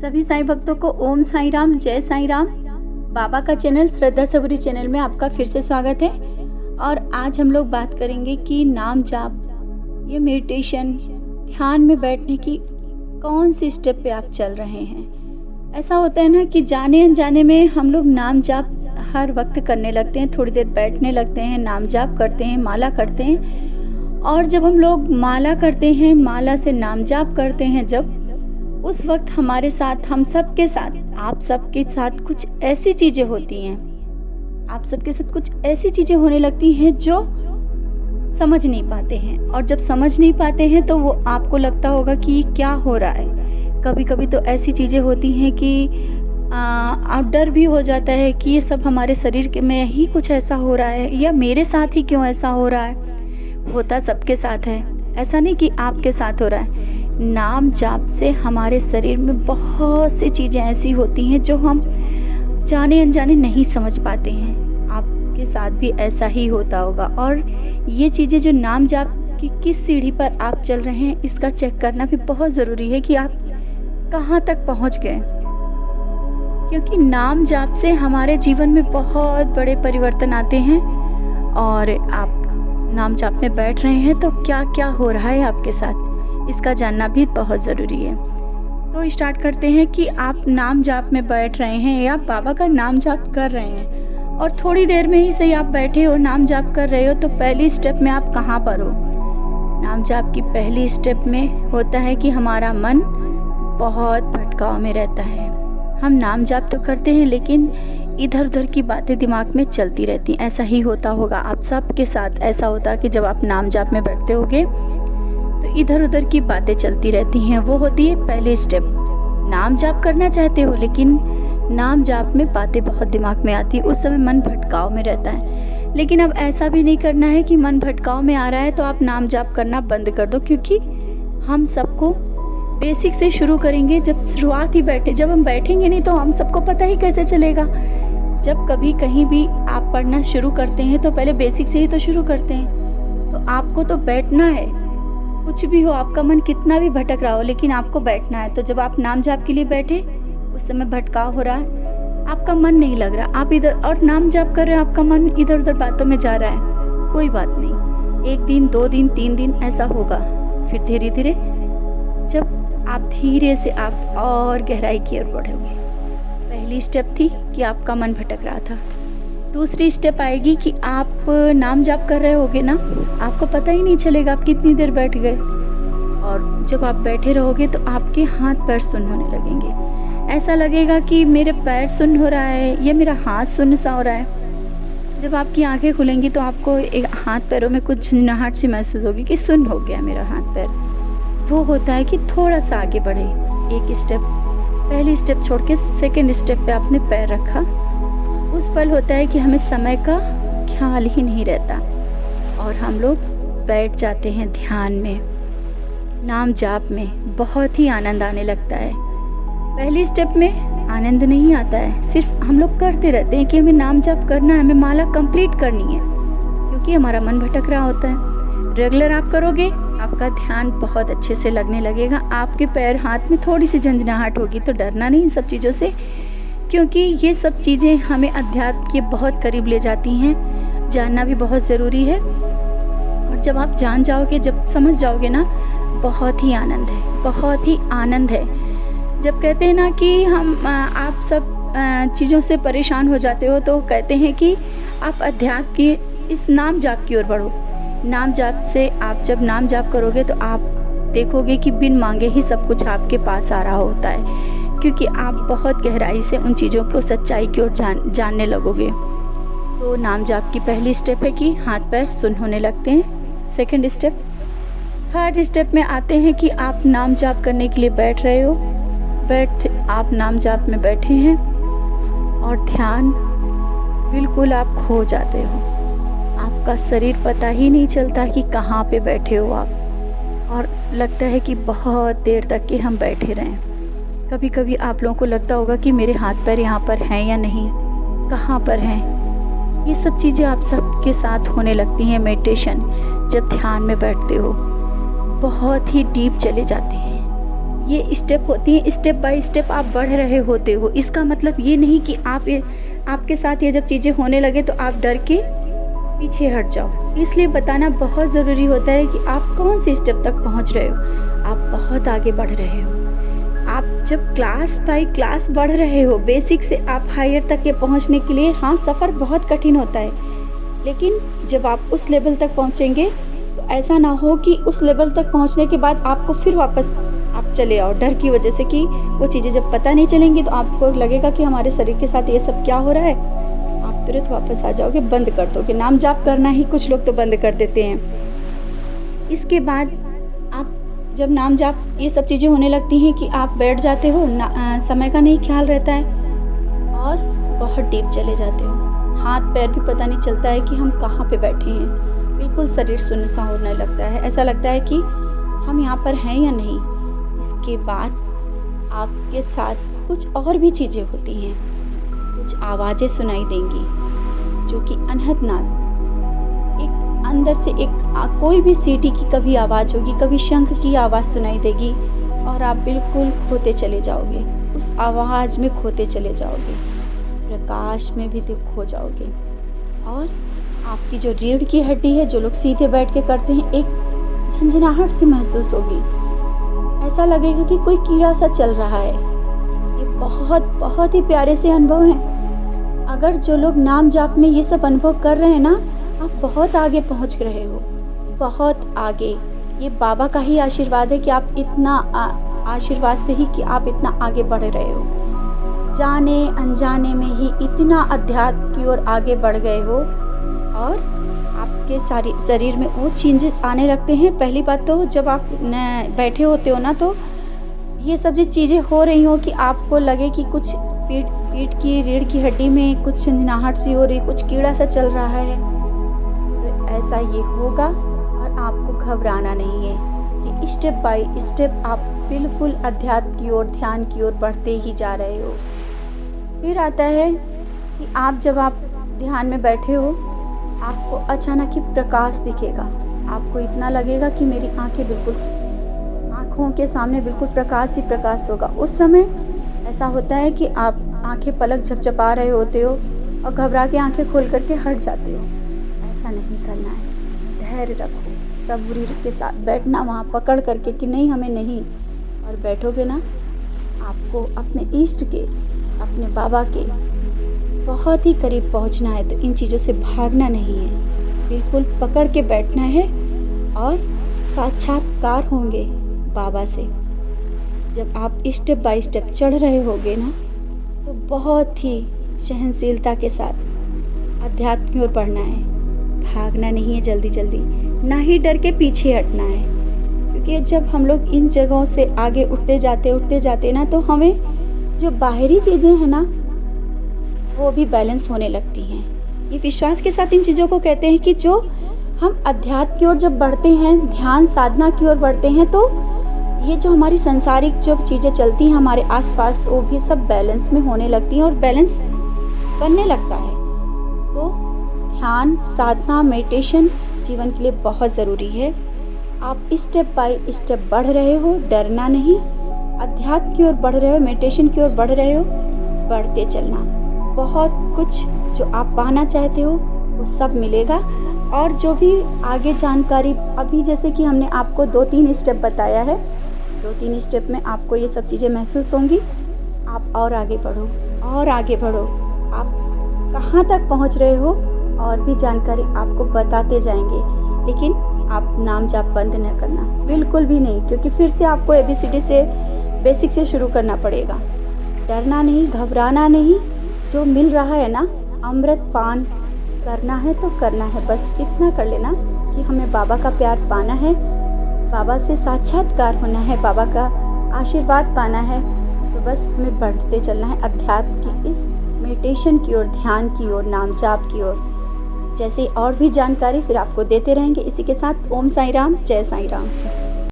सभी साईं भक्तों को ओम साईं राम, जय साईं राम। बाबा का चैनल श्रद्धा सबरी चैनल में आपका फिर से स्वागत है। और आज हम लोग बात करेंगे कि नाम जाप, ये मेडिटेशन, ध्यान में बैठने की कौन सी स्टेप पे आप चल रहे हैं। ऐसा होता है ना कि जाने अनजाने में हम लोग नाम जाप हर वक्त करने लगते हैं, थोड़ी देर बैठने लगते हैं, नाम जाप करते हैं, माला करते हैं। और जब हम लोग माला करते हैं, माला से नाम जाप करते हैं, जब उस वक्त हमारे साथ, हम सब के साथ, आप सबके साथ कुछ ऐसी चीज़ें होती हैं, आप सबके साथ कुछ ऐसी चीज़ें होने लगती हैं जो समझ नहीं पाते हैं। और जब समझ नहीं पाते हैं तो वो आपको लगता होगा कि क्या हो रहा है। कभी कभी तो ऐसी चीज़ें होती हैं कि आप डर भी हो जाता है कि ये सब हमारे शरीर में ही कुछ ऐसा हो रहा है, या मेरे साथ ही क्यों ऐसा हो रहा है। होता सबके साथ है, ऐसा नहीं कि आपके साथ हो रहा है। नाम जाप से हमारे शरीर में बहुत सी चीज़ें ऐसी होती हैं जो हम जाने अनजाने नहीं समझ पाते हैं। आपके साथ भी ऐसा ही होता होगा। और ये चीज़ें जो नाम जाप की किस सीढ़ी पर आप चल रहे हैं, इसका चेक करना भी बहुत ज़रूरी है कि आप कहाँ तक पहुँच गए। क्योंकि नाम जाप से हमारे जीवन में बहुत बड़े परिवर्तन आते हैं। और आप नाम जाप में बैठ रहे हैं तो क्या क्या हो रहा है आपके साथ, इसका जानना भी बहुत ज़रूरी है। तो स्टार्ट करते हैं कि आप नाम जाप में बैठ रहे हैं या बाबा का नाम जाप कर रहे हैं, और थोड़ी देर में ही सही आप बैठे हो, नाम जाप कर रहे हो, तो पहली स्टेप में आप कहाँ पर हो। नाम जाप की पहली स्टेप में होता है कि हमारा मन बहुत भटकाव में रहता है। हम नाम जाप तो करते हैं लेकिन इधर उधर की बातें दिमाग में चलती रहती हैं। ऐसा ही होता होगा आप सबके साथ। ऐसा होता है कि जब आप नाम जाप में बैठते होगे तो इधर उधर की बातें चलती रहती हैं। वो होती है पहली स्टेप। नाम जाप करना चाहते हो लेकिन नाम जाप में बातें बहुत दिमाग में आती है, उस समय मन भटकाव में रहता है। लेकिन अब ऐसा भी नहीं करना है कि मन भटकाव में आ रहा है तो आप नाम जाप करना बंद कर दो, क्योंकि हम सबको बेसिक से शुरू करेंगे। जब शुरुआत ही जब हम बैठेंगे नहीं तो हम सबको पता ही कैसे चलेगा। जब कभी कहीं भी आप पढ़ना शुरू करते हैं तो पहले बेसिक से ही तो शुरू करते हैं। तो आपको तो बैठना है, कुछ भी हो, आपका मन कितना भी भटक रहा हो, लेकिन आपको बैठना है। तो जब आप नाम जाप के लिए बैठे, उस समय भटकाव हो रहा है, आपका मन नहीं लग रहा, आप इधर और नाम जाप कर रहे हैं, आपका मन इधर उधर बातों में जा रहा है, कोई बात नहीं। 1 दिन, 2 दिन, 3 दिन ऐसा होगा। फिर धीरे धीरे जब आप धीरे से आप और गहराई की ओर बढ़ोगे। पहली स्टेप थी कि आपका मन भटक रहा था। दूसरी स्टेप आएगी कि आप नाम जाप कर रहे होगे ना, आपको पता ही नहीं चलेगा आप कितनी देर बैठ गए। और जब आप बैठे रहोगे तो आपके हाथ पैर सुन्न होने लगेंगे। ऐसा लगेगा कि मेरे पैर सुन्न हो रहा है या मेरा हाथ सुन्न सा हो रहा है। जब आपकी आंखें खुलेंगी तो आपको एक हाथ पैरों में कुछ झंझनाहट सी महसूस होगी कि सुन्न हो गया मेरा हाथ पैर। वो होता है कि थोड़ा सा आगे बढ़े, एक स्टेप, पहली स्टेप छोड़ के सेकेंड स्टेप पे आपने पैर रखा। उस पल होता है कि हमें समय का ख्याल ही नहीं रहता और हम लोग बैठ जाते हैं ध्यान में, नाम जाप में। बहुत ही आनंद आने लगता है। पहली स्टेप में आनंद नहीं आता है, सिर्फ हम लोग करते रहते हैं कि हमें नाम जाप करना है, हमें माला कंप्लीट करनी है, क्योंकि हमारा मन भटक रहा होता है। रेगुलर आप करोगे, आपका ध्यान बहुत अच्छे से लगने लगेगा। आपके पैर हाथ में थोड़ी सी झंझनाहट होगी तो डरना नहीं इन सब चीज़ों से, क्योंकि ये सब चीज़ें हमें अध्यात्म के बहुत करीब ले जाती हैं। जानना भी बहुत ज़रूरी है। और जब आप जान जाओगे, जब समझ जाओगे ना, बहुत ही आनंद है, बहुत ही आनंद है। जब कहते हैं ना कि आप सब चीज़ों से परेशान हो जाते हो तो कहते हैं कि आप अध्यात्म की इस नाम जाप की ओर बढ़ो। नाम जाप से आप जब नाम जाप करोगे तो आप देखोगे कि बिन मांगे ही सब कुछ आपके पास आ रहा होता है, क्योंकि आप बहुत गहराई से उन चीज़ों को, सच्चाई की ओर जानने लगोगे। तो नाम जाप की पहली स्टेप है कि हाथ पैर सुन्न होने लगते हैं। सेकंड स्टेप, थर्ड स्टेप में आते हैं कि आप नाम जाप करने के लिए बैठ रहे हो। आप नाम जाप में बैठे हैं और ध्यान बिल्कुल आप खो जाते हो। आपका शरीर पता ही नहीं चलता कि कहाँ पे बैठे हो आप, और लगता है कि बहुत देर तक कि हम बैठे रहें। कभी कभी आप लोगों को लगता होगा कि मेरे हाथ पैर यहाँ पर हैं या नहीं, कहाँ पर हैं। ये सब चीज़ें आप सबके साथ होने लगती हैं मेडिटेशन जब ध्यान में बैठते हो। बहुत ही डीप चले जाते हैं। ये स्टेप होती है, स्टेप बाय स्टेप आप बढ़ रहे होते हो। इसका मतलब ये नहीं कि आपके साथ ये जब चीज़ें होने लगे तो आप डर के पीछे हट जाओ। इसलिए बताना बहुत ज़रूरी होता है कि आप कौन सी स्टेप तक पहुंच रहे हो। आप बहुत आगे बढ़ रहे हो। आप जब क्लास बाय क्लास बढ़ रहे हो, बेसिक से आप हायर तक के पहुंचने के लिए, हाँ सफ़र बहुत कठिन होता है, लेकिन जब आप उस लेवल तक पहुंचेंगे तो ऐसा ना हो कि उस लेवल तक पहुंचने के बाद आपको फिर वापस आप चले आओ डर की वजह से, कि वो चीज़ें जब पता नहीं चलेंगी तो आपको लगेगा कि हमारे शरीर के साथ ये सब क्या हो रहा है। आप तुरंत वापस आ जाओगे, बंद कर दोगे। नाम जाप करना ही कुछ लोग तो बंद कर देते हैं। इसके बाद आप जब नाम जाप ये सब चीज़ें होने लगती हैं कि आप बैठ जाते हो, समय का नहीं ख्याल रहता है और बहुत डीप चले जाते हो। हाथ पैर भी पता नहीं चलता है कि हम कहाँ पे बैठे हैं। बिल्कुल शरीर सुन्न सा होने लगता है, ऐसा लगता है कि हम यहाँ पर हैं या नहीं। इसके बाद आपके साथ कुछ और भी चीज़ें होती हैं, कुछ आवाज़ें सुनाई देंगी जो कि अनहद नाद, एक अंदर से एक कोई भी सीटी की कभी आवाज़ होगी, कभी शंख की आवाज़ सुनाई देगी और आप बिल्कुल खोते चले जाओगे, उस आवाज़ में खोते चले जाओगे, प्रकाश में भी खो जाओगे। और आपकी जो रीढ़ की हड्डी है, जो लोग सीधे बैठ के करते हैं, एक झंझनाहट सी महसूस होगी। ऐसा लगेगा कि कोई कीड़ा सा चल रहा है। ये बहुत बहुत ही प्यारे से अनुभव हैं। अगर जो लोग नाम जाप में ये सब अनुभव कर रहे हैं ना, आप बहुत आगे पहुंच रहे हो, बहुत आगे। ये बाबा का ही आशीर्वाद है कि आप इतना आशीर्वाद से ही कि आप इतना आगे बढ़ रहे हो। जाने अनजाने में ही इतना अध्यात्म की ओर आगे बढ़ गए हो और आपके सारी शरीर में वो चेंजेस आने लगते हैं। पहली बात तो जब आप बैठे होते हो ना, तो ये सब जो चीज़ें हो रही हो कि आपको लगे कि कुछ पीठ की रीढ़ की हड्डी में कुछ झंझनाहट सी हो रही, कुछ कीड़ा सा चल रहा है, तो ऐसा ये होगा। और आपको घबराना नहीं है कि स्टेप बाय स्टेप आप बिल्कुल अध्यात्म की ओर, ध्यान की ओर बढ़ते ही जा रहे हो। फिर आता है कि जब आप ध्यान में बैठे हो, आपको अचानक ही प्रकाश दिखेगा। आपको इतना लगेगा कि मेरी आंखें बिल्कुल, आँखों के सामने बिल्कुल प्रकाश ही प्रकाश होगा। उस समय ऐसा होता है कि आप आंखें पलक झपझपा रहे होते हो और घबरा के आंखें खोल करके हट जाते हो। ऐसा नहीं करना है। धैर्य रखो, सबूरी के साथ बैठना वहाँ पकड़ करके कि नहीं, हमें नहीं। और बैठोगे ना, आपको अपने इष्ट के, अपने बाबा के बहुत ही करीब पहुँचना है। तो इन चीज़ों से भागना नहीं है, बिल्कुल पकड़ के बैठना है और साक्षात्कार होंगे बाबा से। जब आप स्टेप बाय स्टेप चढ़ रहे होगे ना, तो बहुत ही सहनशीलता के साथ अध्यात्म की ओर बढ़ना है। भागना नहीं है जल्दी जल्दी, ना ही डर के पीछे हटना है। क्योंकि जब हम लोग इन जगहों से आगे उठते जाते ना, तो हमें जो बाहरी चीज़ें हैं ना, वो भी बैलेंस होने लगती हैं। ये विश्वास के साथ इन चीज़ों को कहते हैं कि जो हम अध्यात्म की ओर जब बढ़ते हैं, ध्यान साधना की ओर बढ़ते हैं, तो ये जो हमारी संसारिक जो चीज़ें चलती हैं हमारे आसपास, वो भी सब बैलेंस में होने लगती हैं और बैलेंस बनने लगता है। तो ध्यान, साधना, मेडिटेशन जीवन के लिए बहुत ज़रूरी है। आप स्टेप बाय स्टेप बढ़ रहे हो, डरना नहीं। अध्यात्म की ओर बढ़ रहे हो, मेडिटेशन की ओर बढ़ रहे हो, बढ़ते चलना। बहुत कुछ जो आप पाना चाहते हो वो सब मिलेगा। और जो भी आगे जानकारी, अभी जैसे कि हमने आपको 2-3 स्टेप बताया है, 2-3 स्टेप में आपको ये सब चीज़ें महसूस होंगी। आप और आगे बढ़ो, और आगे बढ़ो। आप कहाँ तक पहुँच रहे हो और भी जानकारी आपको बताते जाएंगे। लेकिन आप नाम जाप बंद न करना, बिल्कुल भी नहीं, क्योंकि फिर से आपको ABCD से बेसिक से शुरू करना पड़ेगा। डरना नहीं, घबराना नहीं। जो मिल रहा है ना, अमृत पान करना है तो करना है। बस इतना कर लेना कि हमें बाबा का प्यार पाना है, बाबा से साक्षात्कार होना है, बाबा का आशीर्वाद पाना है। तो बस हमें बढ़ते चलना है अध्यात्म की इस मेडिटेशन की ओर, ध्यान की ओर, नाम जाप की ओर। जैसे और भी जानकारी फिर आपको देते रहेंगे। इसी के साथ ओम साईं राम, जय साईं राम।